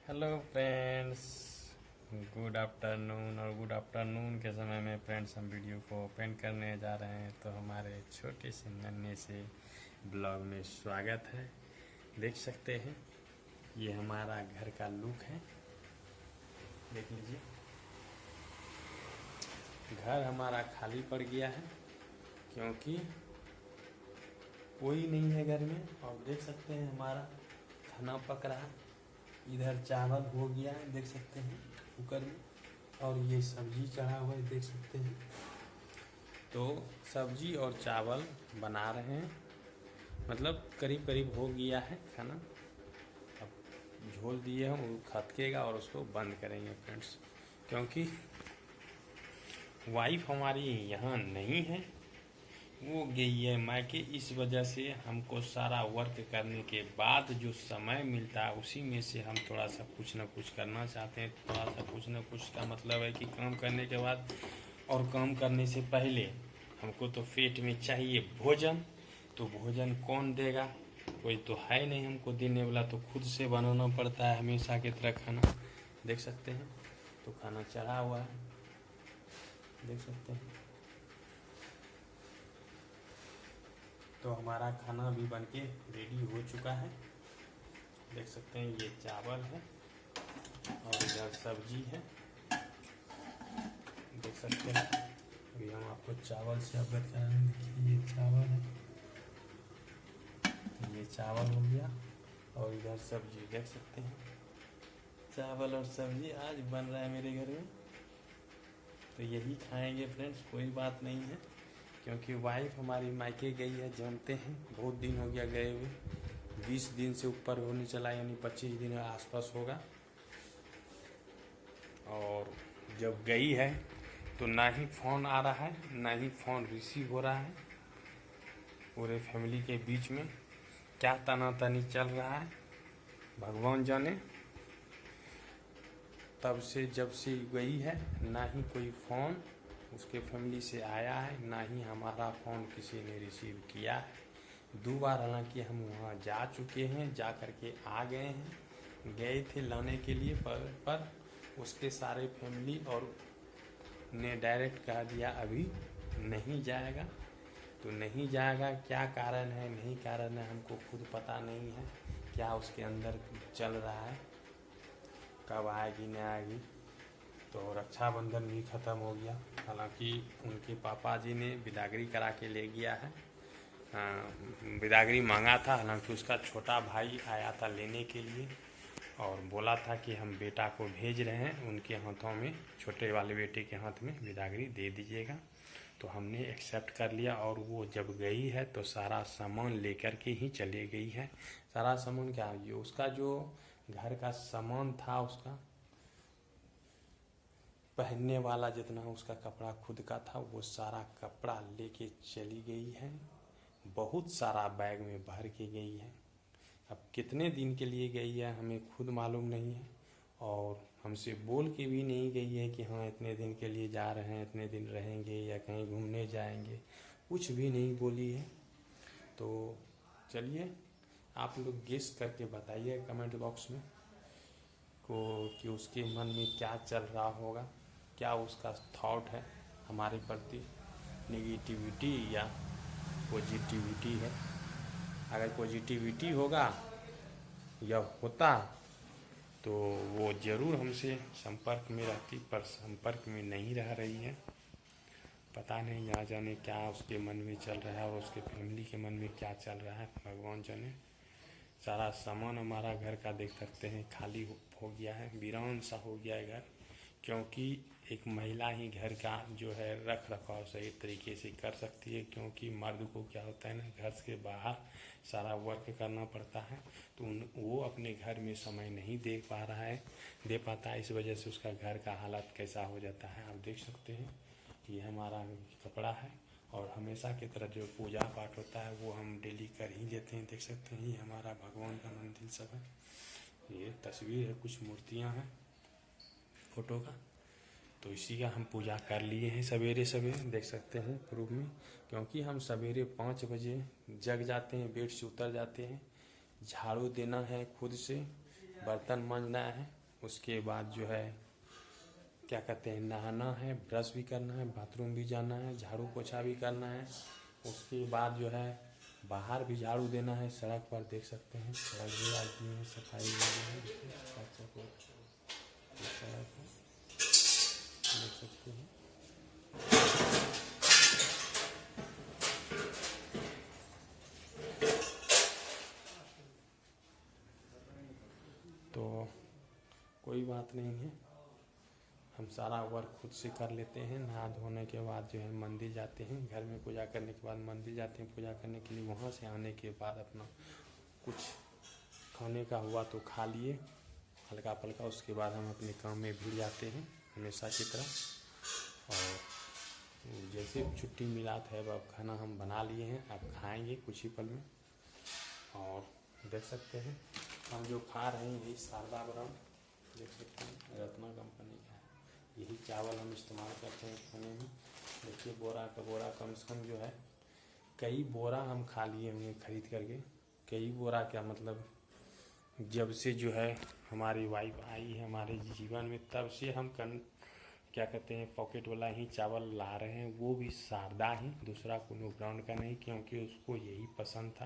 Hello friends, good afternoon. और good afternoon के समय में फ्रेंड्स हम वीडियो को ओपन करने जा रहे हैं, तो हमारे छोटे से नन्हे से ब्लॉग में स्वागत है। देख सकते हैं ये हमारा घर का लुक है, देख लीजिए। घर हमारा खाली पड़ गया है क्योंकि कोई नहीं है घर में। और देख सकते हैं हमारा खाना पक रहा है, इधर चावल हो गया है देख सकते हैं कुकर में, और ये सब्जी चढ़ा हुआ है देख सकते हैं। तो सब्जी और चावल बना रहे हैं, मतलब करीब करीब हो गया है खाना। अब झोल दिए हम, वो खदकेगा और उसको बंद करेंगे फ्रेंड्स, क्योंकि वाइफ हमारी यहाँ नहीं है, वो गई है मायके। इस वजह से हमको सारा वर्क करने के बाद जो समय मिलता है उसी में से हम थोड़ा सा कुछ ना कुछ करना चाहते हैं। थोड़ा सा कुछ ना कुछ का मतलब है कि काम करने के बाद और काम करने से पहले हमको तो पेट में चाहिए भोजन। तो भोजन कौन देगा? कोई तो है नहीं हमको देने वाला, तो खुद से बनाना पड़ता है हमेशा की तरह खाना। देख सकते हैं तो खाना चढ़ा हुआ है, देख सकते हैं। तो हमारा खाना भी बनके रेडी हो चुका है, देख सकते हैं। ये चावल है और इधर सब्जी है, देख सकते हैं। अभी हम आपको चावल से अवगत कराएंगे। देखिए ये चावल है, ये चावल हो गया और इधर सब्जी देख सकते हैं। चावल और सब्जी आज बन रहा है मेरे घर में, तो यही खाएंगे फ्रेंड्स, कोई बात नहीं है। क्योंकि वाइफ हमारी मायके गई है, जानते हैं बहुत दिन हो गया गए हुए, 20 दिन से ऊपर होने चला, यानी 25 दिन आसपास होगा। और जब गई है तो ना ही फ़ोन आ रहा है ना ही फ़ोन रिसीव हो रहा है। पूरे फैमिली के बीच में क्या तनातनी चल रहा है भगवान जाने। तब से जब से गई है ना ही कोई फ़ोन उसके फैमिली से आया है, ना ही हमारा फ़ोन किसी ने रिसीव किया है। 2 बार हालांकि हम वहाँ जा चुके हैं, जा कर के आ गए हैं। गए थे लाने के लिए, पर उसके सारे फैमिली और ने डायरेक्ट कह दिया अभी नहीं जाएगा। तो नहीं जाएगा, क्या कारण है नहीं कारण है हमको खुद पता नहीं है, क्या उसके अंदर चल रहा है, कब आएगी नहीं आएगी। तो रक्षाबंधन भी ख़त्म हो गया, हालांकि उनके पापा जी ने बिदागरी करा के ले गया है। बिदागरी मांगा था, हालांकि उसका छोटा भाई आया था लेने के लिए और बोला था कि हम बेटा को भेज रहे हैं, उनके हाथों में, छोटे वाले बेटे के हाथ में बिदागरी दे दीजिएगा। तो हमने एक्सेप्ट कर लिया। और वो जब गई है तो सारा सामान लेकर के ही चले गई है। सारा सामान क्या, ये उसका जो घर का सामान था, उसका पहनने वाला जितना उसका कपड़ा खुद का था, वो सारा कपड़ा लेके चली गई है। बहुत सारा बैग में भर के गई है। अब कितने दिन के लिए गई है हमें खुद मालूम नहीं है, और हमसे बोल के भी नहीं गई है कि हाँ इतने दिन के लिए जा रहे हैं, इतने दिन रहेंगे या कहीं घूमने जाएंगे, कुछ भी नहीं बोली है। तो चलिए आप लोग गेस करके बताइए कमेंट बॉक्स में को कि उसके मन में क्या चल रहा होगा, क्या उसका थॉट है हमारे प्रति, नेगेटिविटी या पॉजिटिविटी है। अगर पॉजिटिविटी होगा या होता तो वो ज़रूर हमसे संपर्क में रहती, पर संपर्क में नहीं रह रही है। पता नहीं ना जाने क्या उसके मन में चल रहा है और उसके फैमिली के मन में क्या चल रहा है, भगवान जाने। सारा सामान हमारा घर का देख सकते हैं खाली हो गया है, वीरान सा हो गया है घर। क्योंकि एक महिला ही घर का जो है रख रखाव सही तरीके से कर सकती है, क्योंकि मर्द को क्या होता है ना, घर से बाहर सारा वर्क करना पड़ता है। तो वो अपने घर में समय नहीं दे पाता है। इस वजह से उसका घर का हालत कैसा हो जाता है, आप देख सकते हैं। ये हमारा कपड़ा है, और हमेशा की तरह जो पूजा पाठ होता है वो हम डेली कर ही लेते हैं, देख सकते हैं। ये हमारा भगवान का मंदिर सब है, ये तस्वीर है, कुछ मूर्तियाँ हैं फोटो का। तो इसी का हम पूजा कर लिए हैं सवेरे सवेरे, देख सकते हैं प्रूफ में। क्योंकि हम सवेरे 5 बजे जग जाते हैं, बेड से उतर जाते हैं, झाड़ू देना है खुद से, बर्तन मांजना है, उसके बाद जो है क्या कहते हैं नहाना है, ब्रश भी करना है, बाथरूम भी जाना है, झाड़ू पोछा भी करना है। उसके बाद जो है बाहर भी झाड़ू देना है। सड़क पर देख सकते हैं सड़क भी आदमी है, सफाई है, सड़क है देख सकते हैं। तो कोई बात नहीं है, हम सारा वर्क खुद से कर लेते हैं। नहा धोने के बाद जो है मंदिर जाते हैं, घर में पूजा करने के बाद मंदिर जाते हैं पूजा करने के लिए। वहाँ से आने के बाद अपना कुछ खाने का हुआ तो खा लिए हल्का फुल्का, उसके बाद हम अपने काम में भिड़ जाते हैं हमेशा की तरह। और जैसे छुट्टी मिला था अब खाना हम बना लिए हैं, अब खाएंगे कुछ ही पल में। और देख सकते हैं हम जो खा रहे हैं यही शारदा ब्रांड देख सकते हैं, रत्ना कंपनी का है। यही चावल हम इस्तेमाल करते हैं खाने में। देखिए बोरा का बोरा कम से कम जो है कई बोरा हम खा लिए होंगे खरीद करके। कई बोरा क्या मतलब जब से जो है हमारी वाइफ आई है हमारे जीवन में तब से हम क्या कहते हैं पॉकेट वाला ही चावल ला रहे हैं, वो भी शारदा ही, दूसरा कोनो ब्रांड का नहीं, क्योंकि उसको यही पसंद था।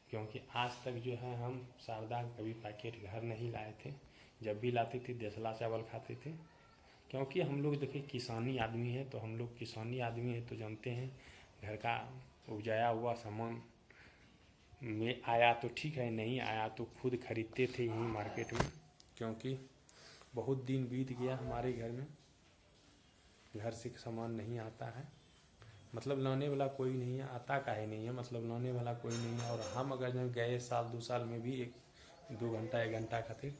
क्योंकि आज तक जो है हम शारदा कभी पैकेट घर नहीं लाए थे, जब भी लाते थे देसला चावल खाते थे। क्योंकि हम लोग देखिए किसानी आदमी है, तो हम लोग किसानी आदमी है तो जानते हैं घर का उपजाया हुआ सामान में आया तो ठीक है, नहीं आया तो खुद खरीदते थे यहीं मार्केट में। क्योंकि बहुत दिन बीत गया हमारे घर में, घर से सामान नहीं आता है, मतलब लाने वाला कोई नहीं है, आता काहे नहीं है, मतलब लाने वाला कोई नहीं है। और हम अगर जब गए साल 2 साल में भी 1-2 घंटा 1 घंटा खातिर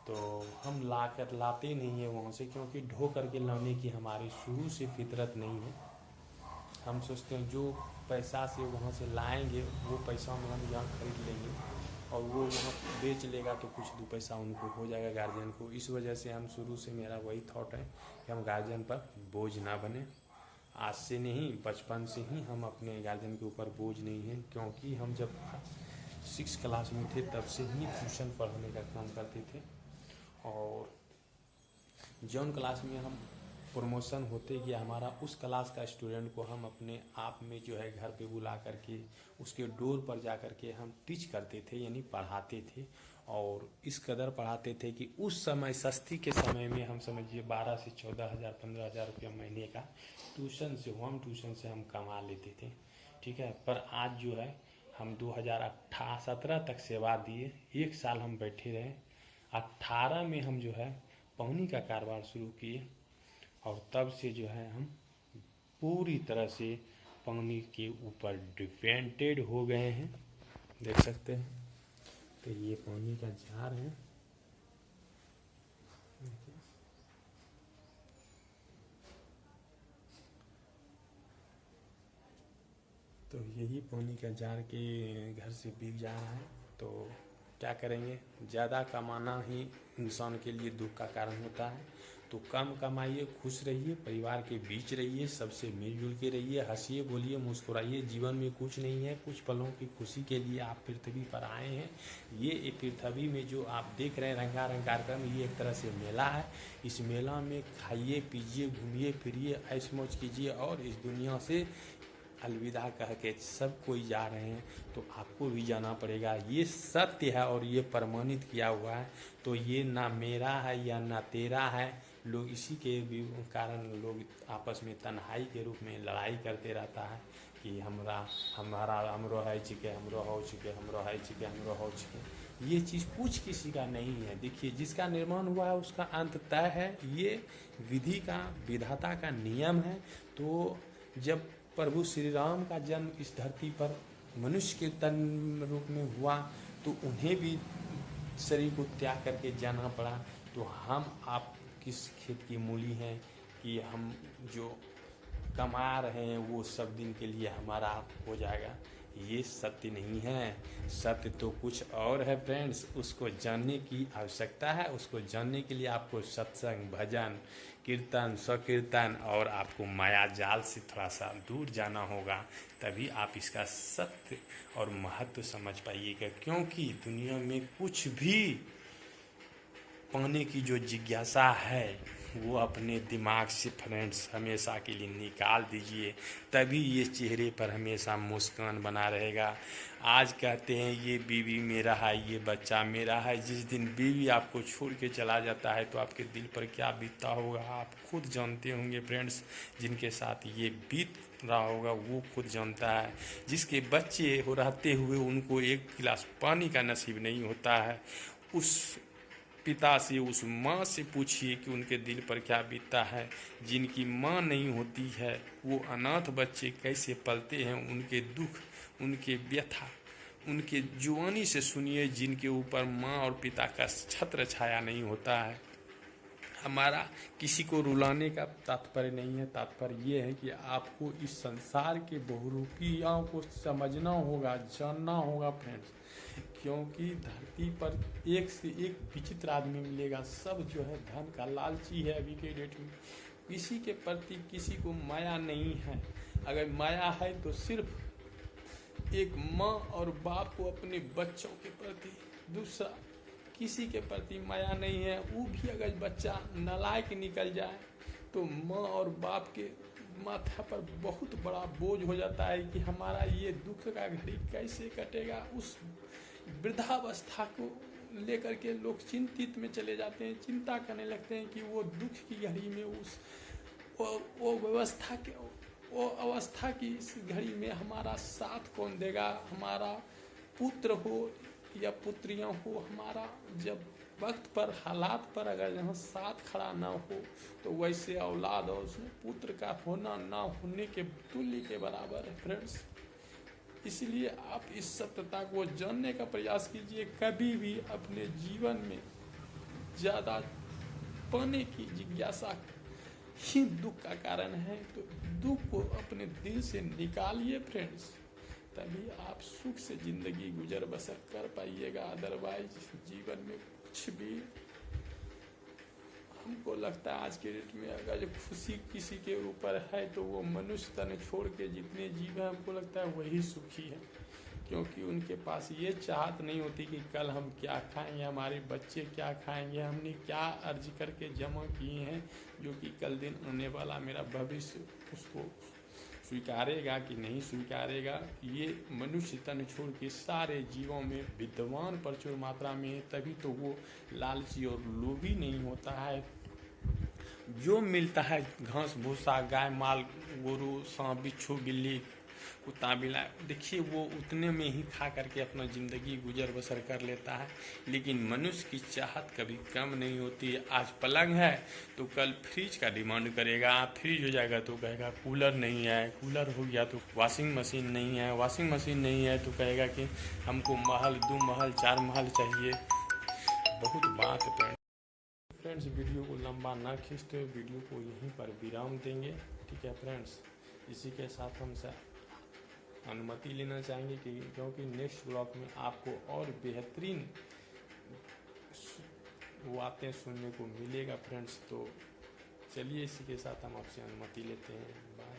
तो हम लाते नहीं है वहाँ से, क्योंकि ढो करके लाने की हमारी शुरू से फितरत नहीं है। हम सोचते हैं जो पैसा से वहाँ से लाएंगे वो पैसा में हम यहाँ खरीद लेंगे और वो वहाँ बेच लेगा तो कुछ 2 पैसा उनको हो जाएगा गार्जियन को। इस वजह से हम शुरू से मेरा वही थॉट है कि हम गार्जियन पर बोझ ना बने। आज से नहीं बचपन से ही हम अपने गार्जियन के ऊपर बोझ नहीं है। क्योंकि हम जब 6 क्लास में थे तब से ही ट्यूशन पढ़ाने का काम करते थे, और जौन क्लास में हम प्रमोशन होते गया हमारा उस क्लास का स्टूडेंट को हम अपने आप में जो है घर पे बुला करके उसके डोर पर जा करके हम टीच करते थे, यानी पढ़ाते थे। और इस कदर पढ़ाते थे कि उस समय सस्ती के समय में हम समझिए 12 से 14,000 15,000 रुपया महीने का ट्यूशन से होम ट्यूशन से हम कमा लेते थे, ठीक है। पर आज जो है हम 2017 तक सेवा दिए, 1 साल हम बैठे रहे, 18 में हम जो है पौनी का कारोबार शुरू किए, और तब से जो है हम पूरी तरह से पौनी के ऊपर डिपेंडेड हो गए हैं, देख सकते हैं। तो ये पौनी का जार है, तो यही पानी का जार के घर से बिक जा रहा है। तो क्या करेंगे, ज़्यादा कमाना ही इंसान के लिए दुख का कारण होता है। तो कम कमाइए, खुश रहिए, परिवार के बीच रहिए, सबसे मिलजुल के रहिए, हंसिए बोलिए मुस्कुराइए। जीवन में कुछ नहीं है, कुछ पलों की खुशी के लिए आप पृथ्वी पर आए हैं। ये पृथ्वी में जो आप देख रहे हैं रंगारंग कार्यक्रम, ये एक तरह से मेला है। इस मेला में खाइए पीजिए घूमिए फिरिए ऐश मौज कीजिए, और इस दुनिया से अलविदा कह के सब कोई जा रहे हैं तो आपको भी जाना पड़ेगा। ये सत्य है और ये प्रमाणित किया हुआ है। तो ये ना मेरा है या ना तेरा है। लोग इसी के कारण लोग आपस में तन्हाई के रूप में लड़ाई करते रहता है कि हमरो है चिके, हमरो हो चिके, हमरो है चिके, हमरो हो चिके। ये चीज़ कुछ किसी का नहीं है। देखिए जिसका निर्माण हुआ है उसका अंत तय है। ये विधि का विधाता का नियम है। तो जब प्रभु श्री राम का जन्म इस धरती पर मनुष्य के तन रूप में हुआ तो उन्हें भी शरीर को त्याग करके जाना पड़ा। तो हम आप किस खेत की मूली हैं कि हम जो कमा रहे हैं वो सब दिन के लिए हमारा हो जाएगा। ये सत्य नहीं है। सत्य तो कुछ और है फ्रेंड्स। उसको जानने की आवश्यकता है। उसको जानने के लिए आपको सत्संग, भजन, कीर्तन, स्वकीर्तन और आपको माया जाल से थोड़ा सा दूर जाना होगा, तभी आप इसका सत्य और महत्व समझ पाइएगा। क्योंकि दुनिया में कुछ भी पाने की जो जिज्ञासा है वो अपने दिमाग से फ्रेंड्स हमेशा के लिए निकाल दीजिए, तभी ये चेहरे पर हमेशा मुस्कान बना रहेगा। आज कहते हैं ये बीवी मेरा है, ये बच्चा मेरा है, जिस दिन बीवी आपको छोड़ के चला जाता है तो आपके दिल पर क्या बीतता होगा आप खुद जानते होंगे फ्रेंड्स। जिनके साथ ये बीत रहा होगा वो खुद जानता है। जिसके बच्चे हो रहते हुए उनको एक गिलास पानी का नसीब नहीं होता है, उस पिता से, उस माँ से पूछिए कि उनके दिल पर क्या बीतता है। जिनकी माँ नहीं होती है वो अनाथ बच्चे कैसे पलते हैं, उनके दुख, उनके व्यथा, उनके जुबानी से सुनिए। जिनके ऊपर माँ और पिता का छत्र छाया नहीं होता है। हमारा किसी को रुलाने का तात्पर्य नहीं है, तात्पर्य ये है कि आपको इस संसार के बहुरूपियों को समझना होगा, जानना होगा फ्रेंड्स। क्योंकि धरती पर एक से एक विचित्र आदमी मिलेगा, सब जो है धन का लालची है अभी के डेट में। किसी के प्रति किसी को माया नहीं है, अगर माया है तो सिर्फ एक माँ और बाप को अपने बच्चों के प्रति, दूसरा किसी के प्रति माया नहीं है। वो भी अगर बच्चा नालायक निकल जाए तो माँ और बाप के माथा पर बहुत बड़ा बोझ हो जाता है कि हमारा ये दुख का घड़ी कैसे कटेगा। उस वृद्धावस्था को लेकर के लोग चिंतित में चले जाते हैं, चिंता करने लगते हैं कि वो दुख की घड़ी में उस वो अवस्था की इस घड़ी में हमारा साथ कौन देगा। हमारा पुत्र हो या पुत्रियां हो, हमारा जब वक्त पर हालात पर अगर यहाँ साथ खड़ा ना हो तो वैसे औलाद और उसमें पुत्र का होना ना होने के तुल्य के बराबर है फ्रेंड्स। इसलिए आप इस सत्यता को जानने का प्रयास कीजिए। कभी भी अपने जीवन में ज़्यादा पाने की जिज्ञासा ही दुख का कारण है, तो दुख को अपने दिल से निकालिए फ्रेंड्स, तभी आप सुख से ज़िंदगी गुजर बसर कर पाइएगा। अदरवाइज जीवन में कुछ भी, हमको लगता है आज के डेट में अगर जो खुशी किसी के ऊपर है तो वो मनुष्य तन छोड़ के जितने जीव हैं हमको लगता है वही सुखी है। क्योंकि उनके पास ये चाहत नहीं होती कि कल हम क्या खाएंगे, हमारे बच्चे क्या खाएंगे, हमने क्या अर्ज करके जमा किए हैं जो कि कल दिन आने वाला मेरा भविष्य उसको स्वीकारेगा कि नहीं स्वीकारेगा। ये मनुष्य तन छोड़ के सारे जीवों में विद्वान प्रचुर मात्रा में है, तभी तो वो लालची और लोभी नहीं होता है। जो मिलता है घास भूसा, गाय माल, गोरू, सांप बिच्छू, बिल्ली, कुत्ता बिल्ला, देखिए वो उतने में ही खा करके अपना ज़िंदगी गुजर बसर कर लेता है। लेकिन मनुष्य की चाहत कभी कम नहीं होती है। आज पलंग है तो कल फ्रिज का डिमांड करेगा, फ्रिज हो जाएगा तो कहेगा कूलर नहीं है, कूलर हो गया तो वॉशिंग मशीन नहीं है, वॉशिंग मशीन नहीं है तो कहेगा कि हमको महल, 2 महल 4 महल चाहिए। बहुत बात है फ्रेंड्स। वीडियो को लंबा ना खींचते हुए वीडियो को यहीं पर विराम देंगे, ठीक है फ्रेंड्स। इसी के साथ हमसे अनुमति लेना चाहेंगे कि क्योंकि नेक्स्ट ब्लॉग में आपको और बेहतरीन बातें सुनने को मिलेगा फ्रेंड्स। तो चलिए इसी के साथ हम आपसे अनुमति लेते हैं। बाय।